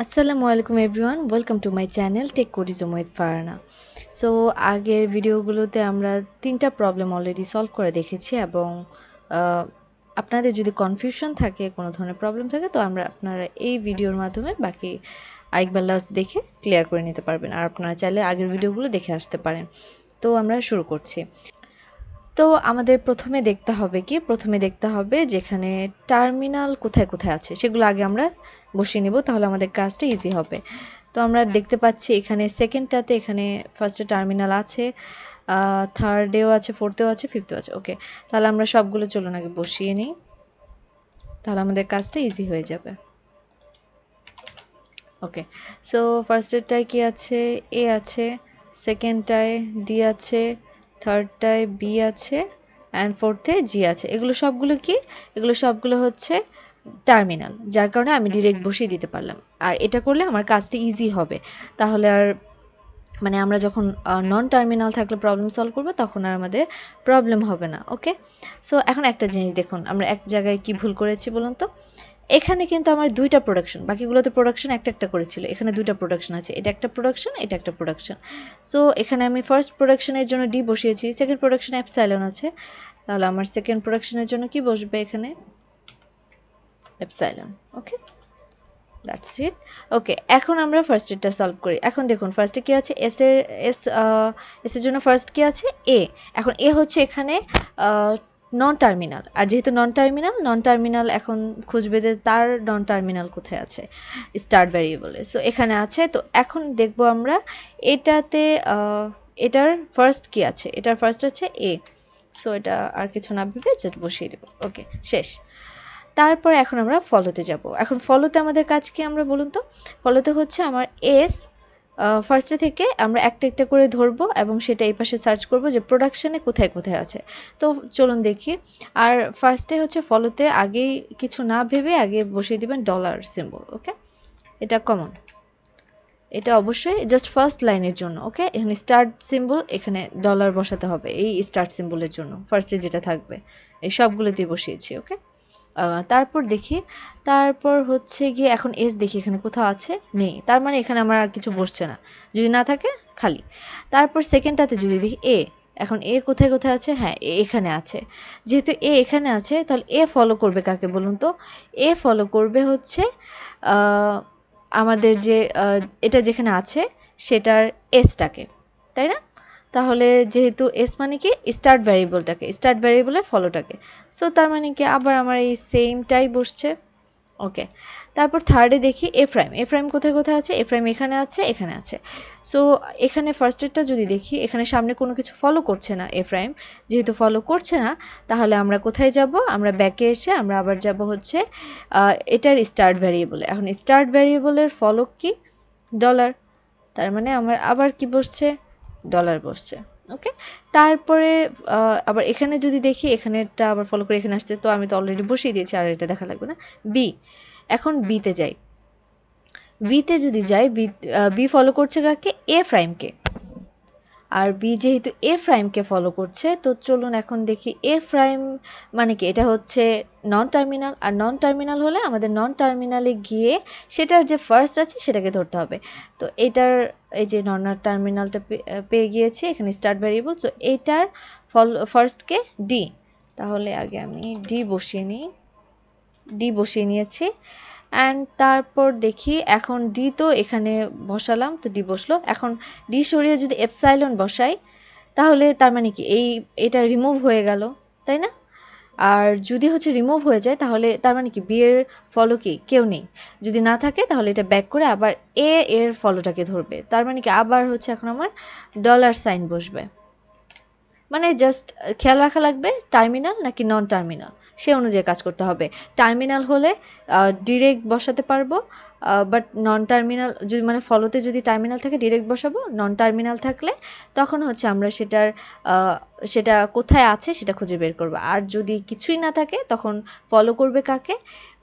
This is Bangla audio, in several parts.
আসসালামু আলাইকুম everyone, welcome to my channel tech codism with Farhana. So আগের ভিডিওগুলোতে আমরা 3টা প্রবলেম অলরেডি সলভ করে দেখেছি এবং আপনাদের যদি কনফিউশন থাকে, কোনো ধরনের প্রবলেম থাকে, তো আপনারা এই ভিডিওর মাধ্যমে বাকি আরেকবার লাস্ট দেখে ক্লিয়ার করে নিতে পারবেন। আর আপনারা চাইলে আগের ভিডিওগুলো দেখে আসতে পারেন। তো আমরা শুরু করছি। তো আমাদের প্রথমে দেখতে হবে যেখানে টার্মিনাল কোথায় কোথায় আছে সেগুলো আগে আমরা বসিয়ে নেব, তাহলে আমাদের কাজটা ইজি হবে। তো আমরা দেখতে পাচ্ছি এখানে সেকেন্ডটাতে এখানে ফার্স্টে টার্মিনাল আছে, থার্ডেও আছে, ফোর্থেও আছে, ফিফথেও আছে। ওকে, তাহলে আমরা সবগুলো চলুন আগে বসিয়ে নিই, তাহলে আমাদের কাজটা ইজি হয়ে যাবে। ওকে, সো ফার্স্টেরটায় কি আছে? এ আছে, সেকেন্ডটায় ডি আছে, থার্ডটায় বি আছে, অ্যান্ড ফোর্থে জি আছে। এগুলো সবগুলো হচ্ছে টার্মিনাল, যার কারণে আমি ডিরেক্ট বসিয়ে দিতে পারলাম। আর এটা করলে আমার কাজটা ইজি হবে। তাহলে আর মানে আমরা যখন নন টার্মিনাল থাকলে প্রবলেম সলভ করবো, তখন আর আমাদের প্রবলেম হবে না। ওকে, সো এখন একটা জিনিস দেখুন, আমরা এক জায়গায় কি ভুল করেছি বলুন তো। এখানে কিন্তু আমার দুইটা প্রোডাকশন, বাকিগুলোতে প্রোডাকশন একটা একটা করেছিল, এখানে দুইটা প্রোডাকশন আছে, এটা একটা প্রোডাকশন, এটা একটা প্রোডাকশন। সো এখানে আমি ফার্স্ট প্রোডাকশনের জন্য ডি বসিয়েছি, সেকেন্ড প্রোডাকশনে এপসাইলন আছে, তাহলে আমার সেকেন্ড প্রোডাকশনের জন্য কি বসবে? এখানে এপসাইলন। Okay, that's it. ওকে, এখন আমরা ফার্স্টেরটা সলভ করি। এখন দেখুন ফার্স্টে কী আছে? এসের জন্য ফার্স্ট কী আছে? এ। এখন এ হচ্ছে এখানে নন টার্মিনাল, আর যেহেতু নন টার্মিনাল এখন খুঁজবে যে তার নন টার্মিনাল কোথায় আছে স্টার্ট ভ্যারিয়েবলে। সো এখানে আছে। তো এখন দেখব আমরা এটাতে এটার ফার্স্ট কী আছে? এটার ফার্স্ট আছে এ। সো এটা আর কিছু না ভেবে জাস্ট বসিয়ে দেবো। ওকে, শেষ। তারপর এখন আমরা ফলোতে যাব। এখন ফলোতে আমাদের কাজ কি আমরা বলুন তো? ফলোতে হচ্ছে আমার এস ফার্স্টে থেকে আমরা একটা একটা করে ধরবো এবং সেটা এই পাশে সার্চ করব যে প্রোডাকশানে কোথায় কোথায় আছে। তো চলুন দেখি। আর ফার্স্টে হচ্ছে ফলোতে আগেই কিছু না ভেবে আগে বসিয়ে দিবেন ডলার সিম্বল। ওকে, এটা কমন, এটা অবশ্যই জাস্ট ফার্স্ট লাইনের জন্য। ওকে, এখানে স্টার্ট সিম্বল, এখানে ডলার বসাতে হবে এই স্টার্ট সিম্বলের জন্য, ফার্স্টে যেটা থাকবে এই সবগুলোতেই বসিয়েছি। ওকে, তারপর দেখি, তারপর হচ্ছে গিয়ে এখন এস দেখি এখানে কোথাও আছে, নেই, তার মানে এখানে আমার আর কিছু বসছে না, যদি না থাকে খালি। তারপর সেকেন্ডটাতে যদি দেখি এ, এখন এ কোথায় কোথায় আছে? হ্যাঁ, এ এখানে আছে। যেহেতু এ এখানে আছে, তাহলে এ ফলো করবে কাকে বলুন তো? এ ফলো করবে হচ্ছে আমাদের যে এটা যেখানে আছে সেটার এসটাকে, তাই না? তাহলে যেহেতু এস মানে কি স্টার্ট ভ্যারিয়েবলটাকে, স্টার্ট ভ্যারিয়েবলের ফলোটাকে। সো তার মানে কি আবার আমার এই সেমটাই বসছে। ওকে, তারপর থার্ডে দেখি এফ্রাইম। এফ্রাইম কোথায় কোথায় আছে? এফ্রাইম এখানে আছে, এখানে আছে। সো এখানে ফার্স্টেরটা যদি দেখি, এখানে সামনে কোনো কিছু ফলো করছে না এফ্রাইম। যেহেতু ফলো করছে না, তাহলে আমরা কোথায় যাব? আমরা ব্যাকে এসে আমরা আবার যাব হচ্ছে এটার স্টার্ট ভ্যারিয়েবলে। এখন স্টার্ট ভ্যারিয়েবলের ফলো কি? ডলার। তার মানে আমার আবার কি বসছে? ডলার বসছে। ওকে, তারপরে আবার এখানে যদি দেখি, এখানেরটা আবার ফলো করে এখানে আসছে, তো আমি তো অলরেডি বসিয়ে দিয়েছি, আর এটা দেখা লাগবে না। বি, এখন বিতে যাই। বিতে যদি যাই, বি ফলো করছে কাকে? এ প্রাইমকে। আর বি যেহেতু এ প্রাইমকে ফলো করছে, তো চলুন এখন দেখি এ প্রাইম মানে কি। এটা হচ্ছে নন টার্মিনাল, আর নন টার্মিনাল হলে আমাদের নন টার্মিনালে গিয়ে সেটার যে ফার্স্ট আছে সেটাকে ধরতে হবে। তো এটার এই যে নন টার্মিনালটা পেয়ে গিয়েছি, এখানে স্টার্ট ভ্যারিয়েবল। তো এইটার ফার্স্টকে ডি, তাহলে আগে আমি ডি বসিয়ে নিই। ডি বসিয়ে নিয়েছি, অ্যান্ড তারপর দেখি এখন ডি তো এখানে বসালাম, তো ডি বসলো। এখন ডি সরিয়ে যদি এপসাইলন বসাই, তাহলে তার মানে কি এটা রিমুভ হয়ে গেল, তাই না? আর যদি হচ্ছে রিমুভ হয়ে যায়, তাহলে তার মানে কি বি এর ফলো কি কেউ নেই। যদি না থাকে, তাহলে এটা ব্যাক করে আবার এর ফলোটাকে ধরবে। তার মানে কি আবার হচ্ছে এখন আমার ডলার সাইন বসবে। মানে জাস্ট খেয়াল রাখা লাগবে টার্মিনাল নাকি নন টার্মিনাল, সে অনুযায়ী কাজ করতে হবে। টার্মিনাল হলে ডিরেক্ট বসাতে পারবো, বাট নন টার্মিনাল যদি মানে ফলোতে যদি টার্মিনাল থাকে ডিরেক্ট বসাবো, নন টার্মিনাল থাকলে তখন হচ্ছে আমরা সেটা কোথায় আছে সেটা খুঁজে বের করবো। আর যদি কিছুই না থাকে, তখন ফলো করবে কাকে?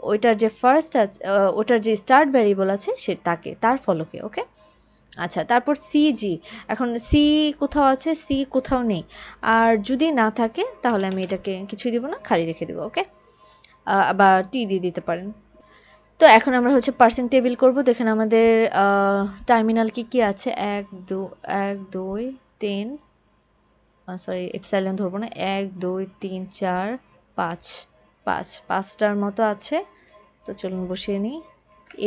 ওইটার যে ফার্স্ট আছে, ওটার যে স্টার্ট ভ্যারিয়েবল আছে সে তাকে, তার ফলোকে। ওকে, আচ্ছা, তারপর সিজি। এখন সি কোথাও আছে? সি কোথাও নেই। আর যদি না থাকে, তাহলে আমি এটাকে কিছুই দিব না, খালি রেখে দেবো। ওকে, বা টি দিয়ে দিতে পারেন। তো এখন আমরা হচ্ছে পার্সিং টেবিল করব। তো এখানে আমাদের টার্মিনাল কি আছে, 1 2 1 2 3, সরি এপসাইলন ধরবো না, 1 2 3 4 5, 5টার মতো আছে। তো চলুন বসিয়ে নিই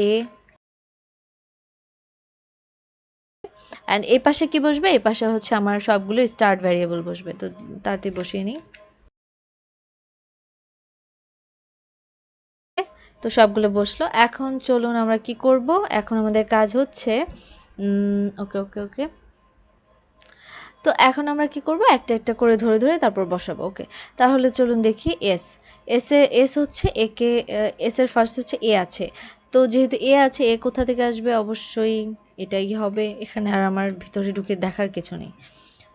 এ, অ্যান্ড এই পাশে কি বসবে, এই পাশে হচ্ছে আমার সবগুলো স্টার্ট ভ্যারিয়েবল বসবে। তো তাড়াতাড়ি বসিয়ে নিই। তো সবগুলো বসলো। এখন চলুন আমরা কি করব, এখন আমাদের কাজ হচ্ছে ওকে ওকে ওকে তো এখন আমরা কি করব, একটা একটা করে ধরে ধরে তারপর বসাবো। ওকে, তাহলে চলুন দেখি। এস হচ্ছে একে, এস এর ফার্স্ট হচ্ছে এ আছে। তো যেহেতু এ আছে, এ কোথা থেকে আসবে, অবশ্যই এটাই হবে। এখানে আর আমার ভিতরে ঢুকে দেখার কিছু নেই।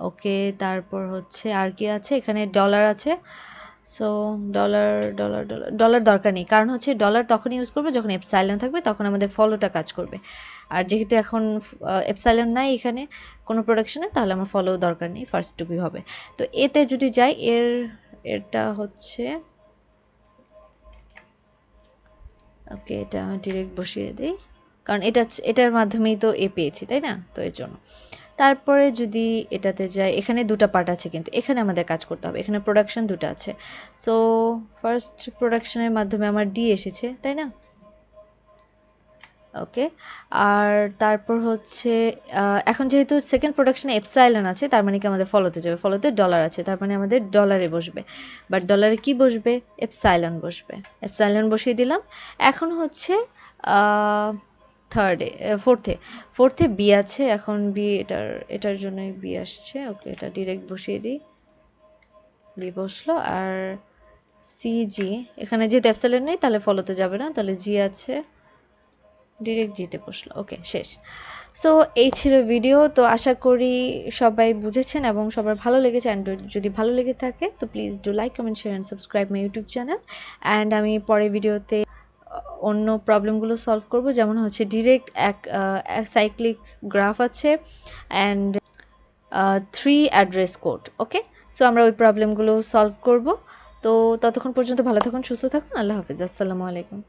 ওকে, তারপর হচ্ছে আর কি আছে, এখানে ডলার আছে। So dollar dollar dollar dollar দরকার নেই, কারণ হচ্ছে ডলার তখন ইউজ করবে যখন এপসাইলন থাকবে, তখন আমাদের ফলোটা কাজ করবে। আর যেহেতু এখন এপসাইলন নাই এখানে কোনো প্রোডাকশনে, তাহলে আমার ফলো দরকার নেই, ফার্স্টটুকুই হবে। তো এতে যদি যাই, এটা হচ্ছে ওকে, এটা ডিরেক্ট বসিয়ে দিই, কারণ এটার মাধ্যমেই তো এ পেয়েছি, তাই না? তো এর জন্য তারপরে যদি এটাতে যাই, এখানে দুটো পার্ট আছে, কিন্তু এখানে আমাদের কাজ করতে হবে। এখানে প্রোডাকশন দুটো আছে। সো ফার্স্ট প্রোডাকশনের মাধ্যমে আমার ডি এসেছে, তাই না? ওকে, আর তারপর হচ্ছে এখন যেহেতু সেকেন্ড প্রোডাকশনে এপসাইলন আছে, তার মানে কি আমাদের ফলোতে যাবে, ফলোতে ডলার আছে, তার মানে আমাদের ডলারে বসবে। বাট ডলারে কি বসবে, এপসাইলন বসবে। এপসাইলন বসিয়ে দিলাম। এখন হচ্ছে থার্ডে, ফোর্থে বি আছে। এখন বি, এটার জন্যই বি আসছে। ওকে, এটা ডিরেক্ট বসিয়ে দিই, বি বসলো। আর জি, এখানে যেহেতু এপসাইলন নেই, তাহলে ফলোতে যাবে না, তাহলে জি আছে, ডিরেক্ট জিতে বসলো। ওকে, শেষ। সো এই ছিল ভিডিও। তো আশা করি সবাই বুঝেছেন এবং সবার ভালো লেগেছে। অ্যান্ড যদি ভালো লেগে থাকে তো please do like, comment, share and subscribe my YouTube channel. And আমি পরের ভিডিওতে অন্য প্রবলেমগুলো সলভ করব, যেমন হচ্ছে ডিরেক্ট এক সাইক্লিক গ্রাফ আছে and 3 address code. Okay, so আমরা ওই প্রবলেমগুলো সলভ করব। তো ততক্ষণ পর্যন্ত ভালো থাকুন, সুস্থ থাকুন। আল্লাহ হাফিজ, আসসালামু আলাইকুম।